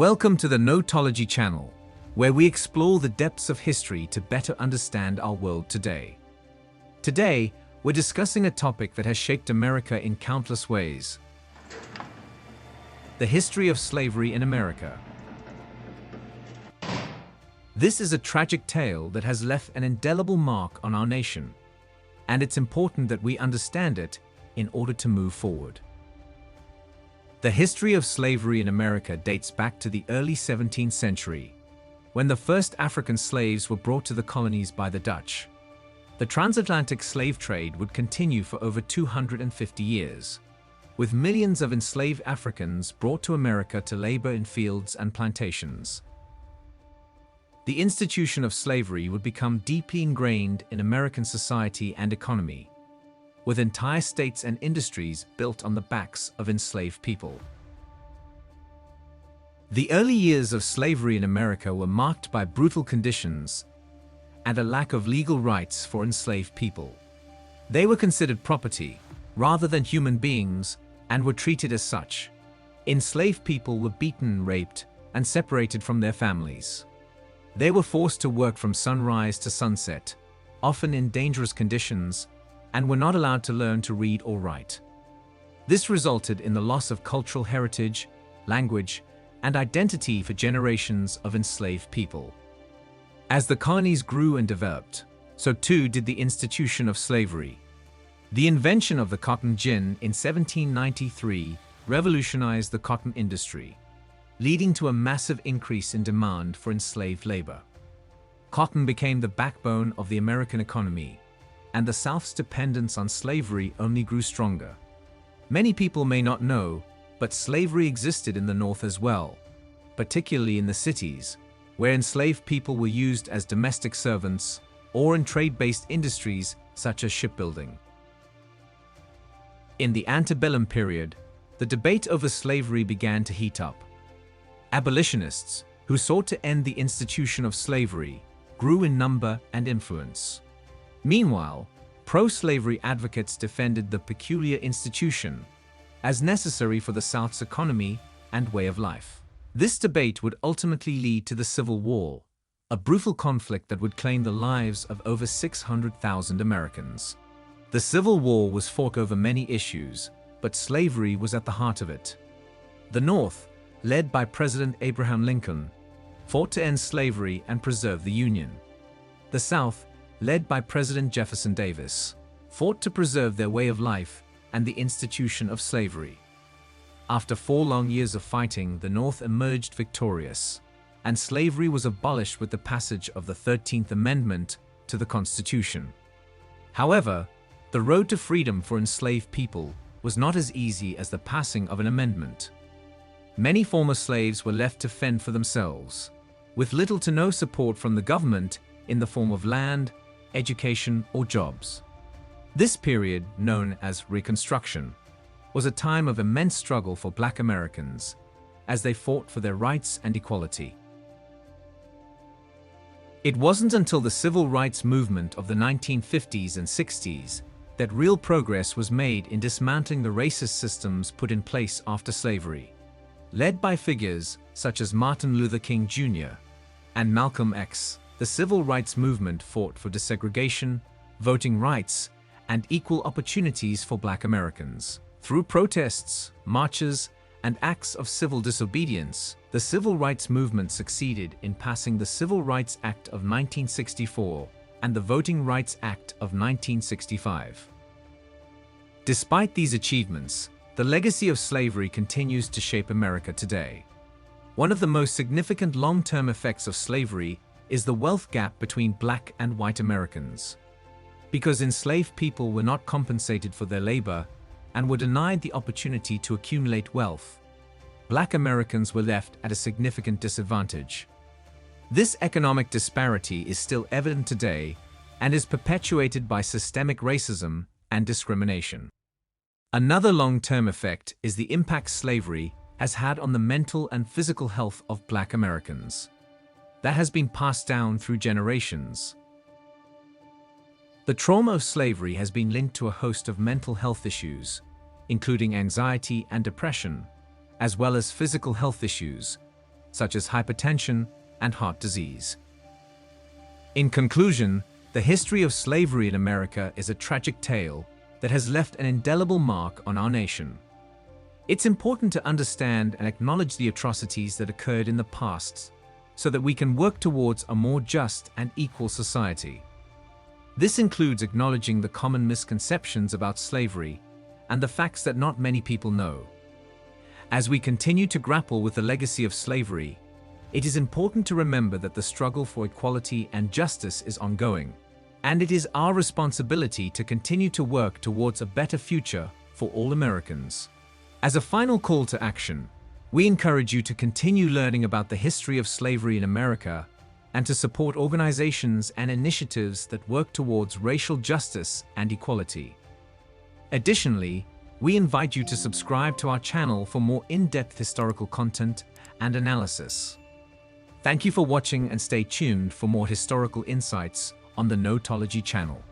Welcome to the Knowtology channel, where we explore the depths of history to better understand our world today. Today, we're discussing a topic that has shaped America in countless ways: the history of slavery in America. This is a tragic tale that has left an indelible mark on our nation, and it's important that we understand it in order to move forward. The history of slavery in America dates back to the early 17th century, when the first African slaves were brought to the colonies by the Dutch. The transatlantic slave trade would continue for over 250 years, with millions of enslaved Africans brought to America to labor in fields and plantations. The institution of slavery would become deeply ingrained in American society and economy, with entire states and industries built on the backs of enslaved people. The early years of slavery in America were marked by brutal conditions and a lack of legal rights for enslaved people. They were considered property rather than human beings and were treated as such. Enslaved people were beaten, raped, and separated from their families. They were forced to work from sunrise to sunset, often in dangerous conditions, and were not allowed to learn to read or write. This resulted in the loss of cultural heritage, language, and identity for generations of enslaved people. As the colonies grew and developed, so too did the institution of slavery. The invention of the cotton gin in 1793 revolutionized the cotton industry, leading to a massive increase in demand for enslaved labor. Cotton became the backbone of the American economy, and the South's dependence on slavery only grew stronger. Many people may not know, but slavery existed in the North as well, particularly in the cities, where enslaved people were used as domestic servants or in trade-based industries such as shipbuilding. In the antebellum period, the debate over slavery began to heat up. Abolitionists, who sought to end the institution of slavery, grew in number and influence. Meanwhile, pro-slavery advocates defended the peculiar institution as necessary for the South's economy and way of life. This debate would ultimately lead to the Civil War, a brutal conflict that would claim the lives of over 600,000 Americans. The Civil War was fought over many issues, but slavery was at the heart of it. The North, led by President Abraham Lincoln, fought to end slavery and preserve the Union. The South, led by President Jefferson Davis, fought to preserve their way of life and the institution of slavery. After 4 long years of fighting, the North emerged victorious, and slavery was abolished with the passage of the 13th Amendment to the Constitution. However, the road to freedom for enslaved people was not as easy as the passing of an amendment. Many former slaves were left to fend for themselves, with little to no support from the government in the form of land, education, or jobs. This period, known as Reconstruction, was a time of immense struggle for Black Americans as they fought for their rights and equality. It wasn't until the civil rights movement of the 1950s and 60s that real progress was made in dismantling the racist systems put in place after slavery. Led by figures such as Martin Luther King Jr. and Malcolm X, the civil rights movement fought for desegregation, voting rights, and equal opportunities for Black Americans. Through protests, marches, and acts of civil disobedience, the civil rights movement succeeded in passing the Civil Rights Act of 1964 and the Voting Rights Act of 1965. Despite these achievements, the legacy of slavery continues to shape America today. One of the most significant long-term effects of slavery is the wealth gap between Black and white Americans. Because enslaved people were not compensated for their labor and were denied the opportunity to accumulate wealth, Black Americans were left at a significant disadvantage. This economic disparity is still evident today and is perpetuated by systemic racism and discrimination. Another long-term effect is the impact slavery has had on the mental and physical health of Black Americans. That has been passed down through generations. The trauma of slavery has been linked to a host of mental health issues, including anxiety and depression, as well as physical health issues, such as hypertension and heart disease. In conclusion, the history of slavery in America is a tragic tale that has left an indelible mark on our nation. It's important to understand and acknowledge the atrocities that occurred in the past so that we can work towards a more just and equal society. This includes acknowledging the common misconceptions about slavery and the facts that not many people know. As we continue to grapple with the legacy of slavery, it is important to remember that the struggle for equality and justice is ongoing, and it is our responsibility to continue to work towards a better future for all Americans. As a final call to action, we encourage you to continue learning about the history of slavery in America and to support organizations and initiatives that work towards racial justice and equality. Additionally, we invite you to subscribe to our channel for more in-depth historical content and analysis. Thank you for watching and stay tuned for more historical insights on the Knowtology channel.